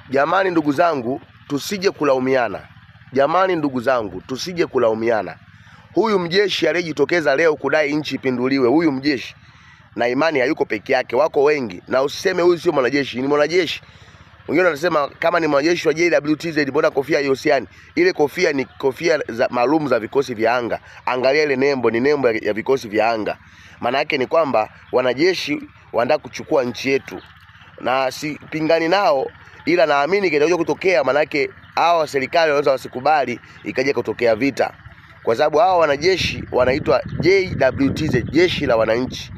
Jamani ndugu zangu, tusije kulaumiana. Jamani ndugu zangu, tusije kulaumiana. Huyu mjeshi aliyejitokeza leo kudai nchi ipinduliwe, huyu mjeshi na imani hayuko peke yake, wako wengi. Na usiseme huyu sio mwanajeshi, ni mwanajeshi. Wengine wanasema kama ni mwanajeshi wa JWTZ mbona kofia haihusiani? Ile kofia ni kofia maalum za vikosi vya anga. Angalia ile nembo, ni nembo ya vikosi vya anga. Maana yake ni kwamba wanajeshi wanataka kuchukua nchi yetu. Na sipingani nao, ila naamini kitakuja kutokea, manake hawa serikali wanaweza wasikubali ikaje kutokea vita. Kwa sababu hawa wanajeshi wanaitwa JWTZ, jeshi la wananchi.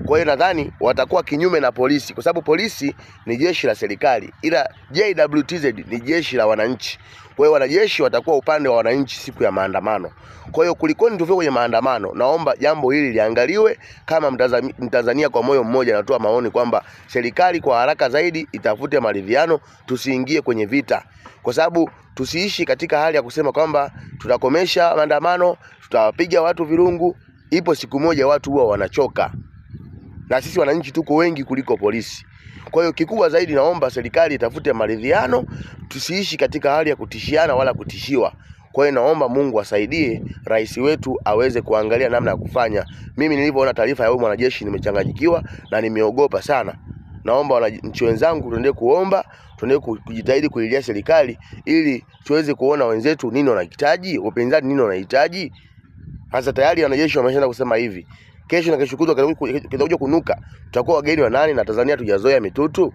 Kwa hiyo nadhani watakuwa kinyume na polisi, kwa sababu polisi ni jeshi la serikali, ila JWTZ ni jeshi la wananchi. Kwa hiyo wanajeshi watakuwa upande wa wananchi siku ya maandamano. Kwa hiyo kulikoni tufike kwenye maandamano, naomba jambo hili liangaliwe. Kama Mtanzania kwa moyo mmoja natoa maoni kwamba serikali kwa haraka zaidi itafute maridhiano, tusiingie kwenye vita. Kwa sababu tusiishi katika hali ya kusema kwamba tutakomesha maandamano, tutawapiga watu virungu. Ipo siku moja watu huwa wanachoka. Na sisi wananchi tuko wengi kuliko polisi. Kwa hiyo kikubwa zaidi naomba serikali itafute maridhiano, tusiishi katika hali ya kutishiana wala kutishiwa. Kwa hiyo naomba Mungu asaidie rais wetu aweze kuangalia namna ya kufanya. Mimi nilivyoona taarifa ya huyu mwanajeshi nimechanganyikiwa na nimeogopa sana. Naomba wananchi wenzangu tuendelee kuomba, tuendelee kujitahidi kuilia serikali ili tuweze kuona wenzetu nini wanahitaji, upinzani nini wanahitaji. Hasa tayari wanajeshi wameshaanza kusema hivi. Kesho na kesho kutwa kitakuja kunuka. Tutakuwa wageni wa nani na Tanzania tujazoea mitutu?